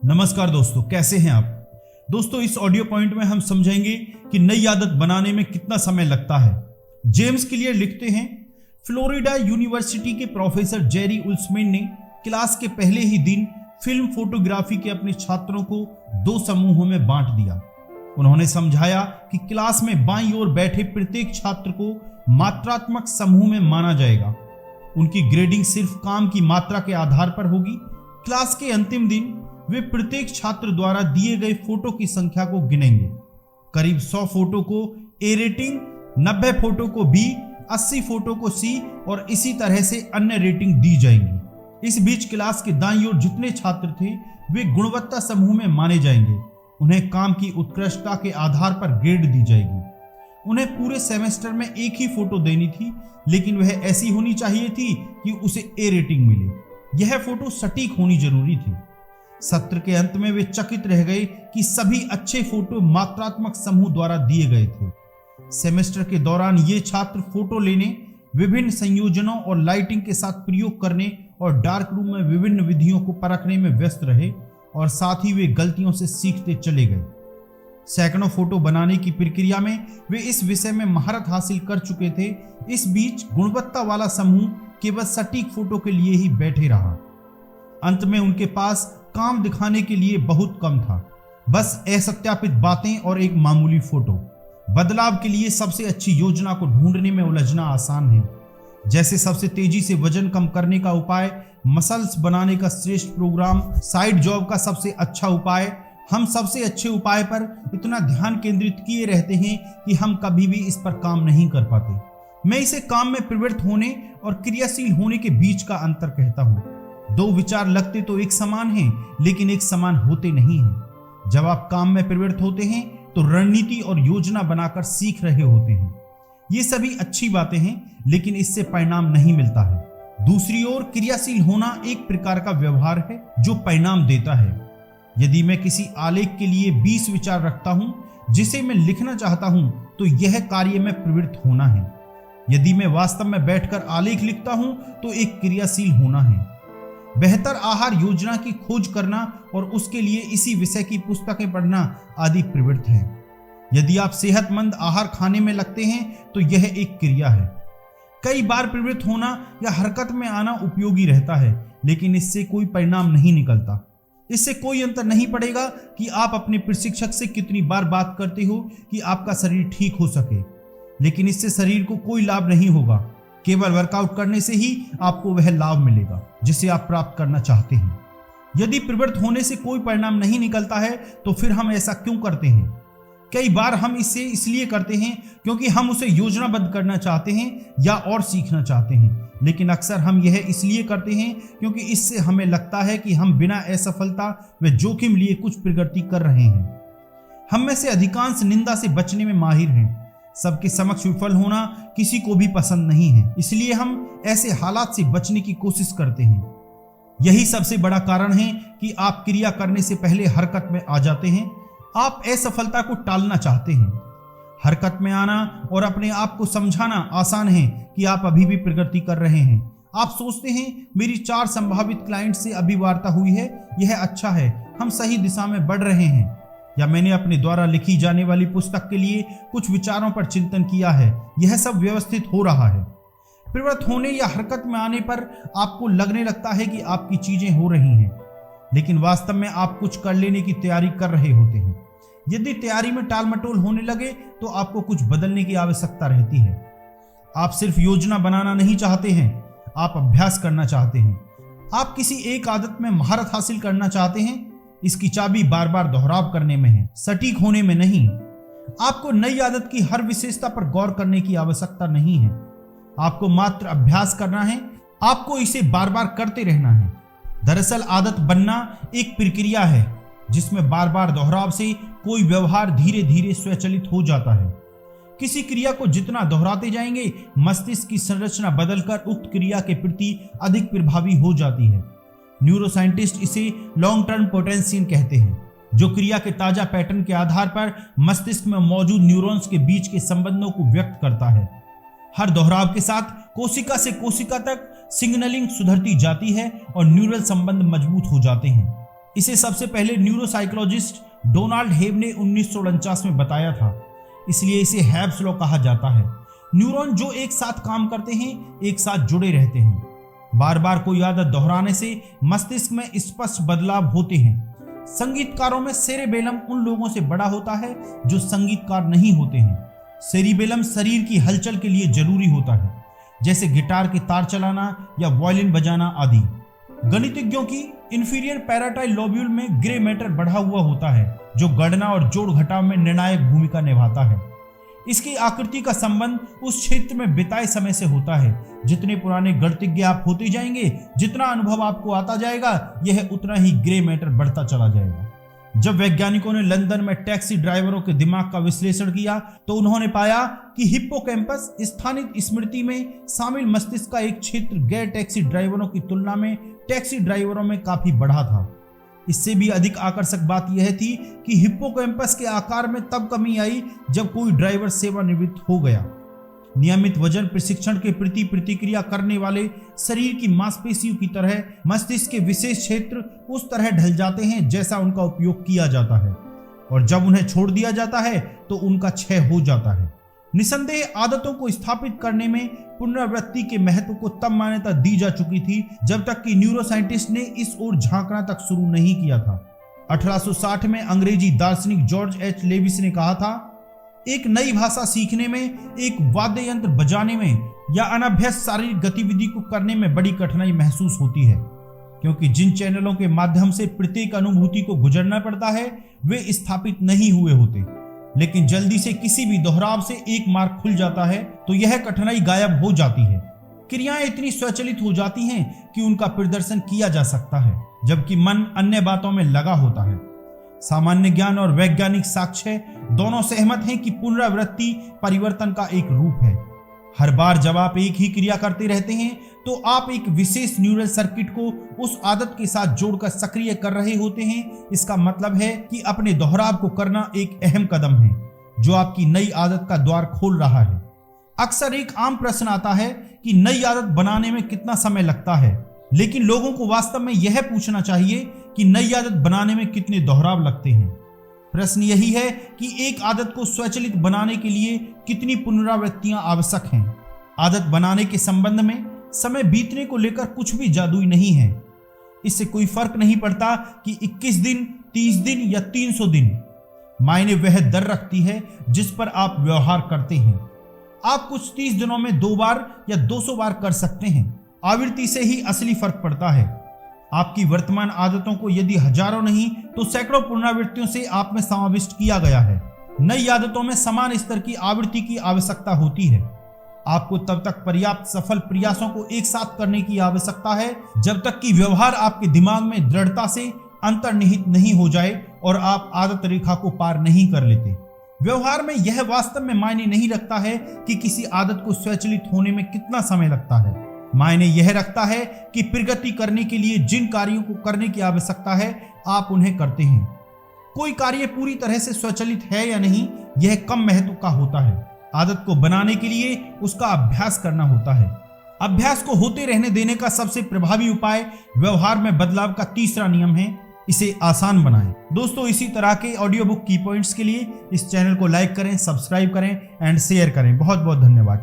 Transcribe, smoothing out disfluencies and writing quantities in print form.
नमस्कार दोस्तों, कैसे हैं आप। दोस्तों, इस ऑडियो पॉइंट में हम समझेंगे कि नई आदत बनाने में कितना समय लगता है। जेम्स क्लियर लिखते हैं, फ्लोरिडा यूनिवर्सिटी के प्रोफेसर जेरी उल्समैन ने क्लास के पहले ही दिन फिल्म फोटोग्राफी के अपने छात्रों को 2 समूहों में बांट दिया। उन्होंने समझाया कि क्लास में बाईं ओर बैठे प्रत्येक छात्र को मात्रात्मक समूह में माना जाएगा। उनकी ग्रेडिंग सिर्फ काम की मात्रा के आधार पर होगी। क्लास के अंतिम दिन वे प्रत्येक छात्र द्वारा दिए गए फोटो की संख्या को गिनेंगे। करीब 100 फोटो को ए रेटिंग, 90 फोटो को बी, 80 फोटो को सी और इसी तरह से अन्य रेटिंग दी जाएंगी। इस बीच क्लास के दाईं ओर जितने छात्र थे वे गुणवत्ता समूह में माने जाएंगे। उन्हें काम की उत्कृष्टता के आधार पर ग्रेड दी जाएगी। उन्हें पूरे सेमेस्टर में एक ही फोटो देनी थी, लेकिन वह ऐसी होनी चाहिए थी कि उसे ए रेटिंग मिले। यह फोटो सटीक होनी जरूरी थी। सत्र के अंत में वे चकित रह गए कि सभी अच्छे फोटो मात्रात्मक समूह द्वारा दिए गए थे। सेमेस्टर के दौरान ये छात्र फोटो लेने, विभिन्न संयोजनों और लाइटिंग के साथ प्रयोग करने और डार्क रूम में विभिन्न विधियों को परखने में व्यस्त रहे और साथ ही वे गलतियों से सीखते चले गए। सैकड़ों फोटो बनाने की प्रक्रिया में वे इस विषय में महारत हासिल कर चुके थे। इस बीच गुणवत्ता वाला समूह केवल सटीक फोटो के लिए ही बैठे रहा। अंत में उनके पास काम दिखाने के लिए बहुत कम था, बस असत्यापित बातें और एक मामूली फोटो। बदलाव के लिए सबसे अच्छी योजना को ढूंढने में उलझना आसान है, जैसे सबसे तेजी से वजन कम करने का उपाय, मसल्स बनाने का श्रेष्ठ प्रोग्राम, साइड जॉब का सबसे अच्छा उपाय। हम सबसे अच्छे उपाय पर इतना ध्यान केंद्रित किए रहते हैं कि हम कभी भी इस पर काम नहीं कर पाते। मैं इसे काम में प्रवृत्त होने और क्रियाशील होने के बीच का अंतर कहता हूँ। 2 विचार लगते तो एक समान हैं, लेकिन एक समान होते नहीं हैं। जब आप काम में प्रवृत्त होते हैं तो रणनीति और योजना बनाकर सीख रहे होते हैं। ये सभी अच्छी बातें हैं, लेकिन इससे परिणाम नहीं मिलता है। दूसरी ओर क्रियाशील होना एक प्रकार का व्यवहार है जो परिणाम देता है। यदि मैं किसी आलेख के लिए 20 विचार रखता हूं जिसे मैं लिखना चाहता हूं, तो यह कार्य में प्रवृत्त होना है। यदि मैं वास्तव में बैठकर आलेख लिखता हूं तो एक क्रियाशील होना है। बेहतर आहार योजना की खोज करना और उसके लिए इसी विषय की पुस्तकें पढ़ना आदि प्रवृत्त है। यदि आप सेहतमंद आहार खाने में लगते हैं तो यह एक क्रिया है। कई बार प्रवृत्त होना या हरकत में आना उपयोगी रहता है, लेकिन इससे कोई परिणाम नहीं निकलता। इससे कोई अंतर नहीं पड़ेगा कि आप अपने प्रशिक्षक से कितनी बार बात करते हो कि आपका शरीर ठीक हो सके, लेकिन इससे शरीर को कोई लाभ नहीं होगा। केवल वर्कआउट करने से ही आपको वह लाभ मिलेगा जिसे आप प्राप्त करना चाहते हैं। यदि प्रवृत्त होने से कोई परिणाम नहीं निकलता है तो फिर हम ऐसा क्यों करते हैं? कई बार हम इसे इसलिए करते हैं क्योंकि हम उसे योजनाबद्ध करना चाहते हैं या और सीखना चाहते हैं, लेकिन अक्सर हम यह इसलिए करते हैं क्योंकि इससे हमें लगता है कि हम बिना असफलता व जोखिम लिए कुछ प्रगति कर रहे हैं। हम में से अधिकांश निंदा से बचने में माहिर हैं। सबके समक्ष विफल होना किसी को भी पसंद नहीं है, इसलिए हम ऐसे हालात से बचने की कोशिश करते हैं। यही सबसे बड़ा कारण है कि आप क्रिया करने से पहले हरकत में आ जाते हैं। आप असफलता को टालना चाहते हैं। हरकत में आना और अपने आप को समझाना आसान है कि आप अभी भी प्रगति कर रहे हैं। आप सोचते हैं मेरी 4 संभावित क्लाइंट से अभी वार्ता हुई है, यह अच्छा है, हम सही दिशा में बढ़ रहे हैं। या मैंने अपने द्वारा लिखी जाने वाली पुस्तक के लिए कुछ विचारों पर चिंतन किया है, यह सब व्यवस्थित हो रहा है। प्रवृत्त होने या हरकत में आने पर आपको लगने लगता है कि आपकी चीजें हो रही हैं, लेकिन वास्तव में आप कुछ कर लेने की तैयारी कर रहे होते हैं। यदि तैयारी में टालमटोल होने लगे तो आपको कुछ बदलने की आवश्यकता रहती है। आप सिर्फ योजना बनाना नहीं चाहते हैं, आप अभ्यास करना चाहते हैं। आप किसी एक आदत में महारत हासिल करना चाहते हैं। इसकी चाबी बार बार दोहराव करने में है, सटीक होने में नहीं। आपको नई आदत की हर विशेषता पर गौर करने की आवश्यकता नहीं है। आपको मात्र अभ्यास करना है, आपको इसे बार बार करते रहना है। दरअसल आदत बनना एक प्रक्रिया है जिसमें बार बार दोहराव से कोई व्यवहार धीरे धीरे स्वचालित हो जाता है। किसी क्रिया को जितना दोहराते जाएंगे, मस्तिष्क की संरचना बदलकर उक्त क्रिया के प्रति अधिक प्रभावी हो जाती है। न्यूरोसाइंटिस्ट इसे लॉन्ग टर्म पोटेंशियल कहते हैं, जो क्रिया के ताजा पैटर्न के आधार पर मस्तिष्क में मौजूद न्यूरॉन्स के बीच के संबंधों को व्यक्त करता है। हर दोहराव के साथ कोशिका से कोशिका तक सिग्नलिंग सुधरती जाती है और न्यूरल संबंध मजबूत हो जाते हैं। इसे सबसे पहले न्यूरोसाइकोलॉजिस्ट डोनाल्ड हेब ने 1949 में बताया था, इसलिए इसे हेब्स लॉ कहा जाता है। न्यूरॉन जो एक साथ काम करते हैं, एक साथ जुड़े रहते हैं। बार बार कोई आदत दोहराने से मस्तिष्क में स्पष्ट बदलाव होते हैं। संगीतकारों में सेरेबेलम उन लोगों से बड़ा होता है जो संगीतकार नहीं होते हैं। सेरिबेलम शरीर की हलचल के लिए जरूरी होता है, जैसे गिटार के तार चलाना या वायलिन बजाना आदि। गणितज्ञों की इंफीरियर पैराटाइल लोब्यूल में ग्रे मैटर बढ़ा हुआ होता है, जो गणना और जोड़ घटाव में निर्णायक भूमिका निभाता है। इसकी आकृति का संबंध उस क्षेत्र में बिताए समय से होता है। जितने पुराने गणितज्ञ आप होते जाएंगे, जितना अनुभव आपको आता जाएगा, यह उतना ही ग्रे मैटर बढ़ता चला जाएगा। जब वैज्ञानिकों ने लंदन में टैक्सी ड्राइवरों के दिमाग का विश्लेषण किया तो उन्होंने पाया कि हिप्पोकैम्पस स्थानिक स्मृति में शामिल मस्तिष्क का एक क्षेत्र गैर टैक्सी ड्राइवरों की तुलना में टैक्सी ड्राइवरों में काफी बड़ा था। इससे भी अधिक आकर्षक बात यह थी कि हिप्पोकैम्पस के आकार में तब कमी आई जब कोई ड्राइवर सेवानिवृत्त हो गया। नियमित वजन प्रशिक्षण के प्रति प्रतिक्रिया करने वाले शरीर की मांसपेशियों की तरह मस्तिष्क के विशेष क्षेत्र उस तरह ढल जाते हैं जैसा उनका उपयोग किया जाता है, और जब उन्हें छोड़ दिया जाता है तो उनका क्षय हो जाता है। निसंदेह आदतों को स्थापित करने में पुनरावृत्ति के महत्व को तब मान्यता दी जा चुकी थी जब तक कि न्यूरोसाइंटिस्ट ने इस ओर झांकना तक शुरू नहीं किया था। 1860 में अंग्रेजी दार्शनिक जॉर्ज एच लेविस ने कहा था, एक नई भाषा सीखने में, एक वाद्य यंत्र बजाने में या अनभ्यस्त शारीरिक गतिविधि को करने में बड़ी कठिनाई महसूस होती है, क्योंकि जिन चैनलों के माध्यम से प्रत्येक अनुभूति को गुजरना पड़ता है वे स्थापित नहीं हुए होते। लेकिन जल्दी से किसी भी दोहराव से एक मार्ग खुल जाता है तो यह कठिनाई गायब हो जाती है। क्रियाएं इतनी स्वचालित हो जाती हैं कि उनका प्रदर्शन किया जा सकता है, जबकि मन अन्य बातों में लगा होता है। सामान्य ज्ञान और वैज्ञानिक साक्ष्य दोनों सहमत हैं कि पुनरावृत्ति परिवर्तन का एक रूप है। हर बार जब आप एक ही क्रिया करते रहते हैं तो आप एक विशेष न्यूरल सर्किट को उस आदत के साथ जोड़कर सक्रिय कर रहे होते हैं। इसका मतलब है कि अपने दोहराव को करना एक अहम कदम है जो आपकी नई आदत का द्वार खोल रहा है। अक्सर एक आम प्रश्न आता है कि नई आदत बनाने में कितना समय लगता है, लेकिन लोगों को वास्तव में यह पूछना चाहिए कि नई आदत बनाने में कितने दोहराव लगते हैं। प्रश्न यही है कि एक आदत को स्वचालित बनाने के लिए कितनी पुनरावृत्तियां आवश्यक हैं। आदत बनाने के संबंध में समय बीतने को लेकर कुछ भी जादुई नहीं है। इससे कोई फर्क नहीं पड़ता कि 21 दिन, 30 दिन या 300 दिन। मायने वह दर रखती है जिस पर आप व्यवहार करते हैं। आप कुछ 30 दिनों में 2 बार या 200 बार कर सकते हैं। आवृत्ति से ही असली फर्क पड़ता है। आपकी वर्तमान आदतों को यदि हजारों नहीं तो सैकड़ों पुनरावृत्तियों से आप में समाविष्ट किया गया है। नई आदतों में समान स्तर की आवृत्ति की आवश्यकता होती है। आपको तब तक पर्याप्त सफल प्रयासों को एक साथ करने की आवश्यकता है जब तक कि व्यवहार आपके दिमाग में दृढ़ता से अंतर्निहित नहीं हो जाए और आप आदत रेखा को पार नहीं कर लेते। व्यवहार में यह वास्तव में मायने नहीं रखता है कि किसी आदत को स्वचालित होने में कितना समय लगता है। मायने यह रखता है कि प्रगति करने के लिए जिन कार्यों को करने की आवश्यकता है आप उन्हें करते हैं। कोई कार्य पूरी तरह से स्वचालित है या नहीं, यह कम महत्व का होता है। आदत को बनाने के लिए उसका अभ्यास करना होता है। अभ्यास को होते रहने देने का सबसे प्रभावी उपाय व्यवहार में बदलाव का तीसरा नियम है, इसे आसान बनाएं। दोस्तों, इसी तरह के ऑडियो बुक की पॉइंट्स के लिए इस चैनल को लाइक करें, सब्सक्राइब करें एंड शेयर करें। बहुत बहुत धन्यवाद।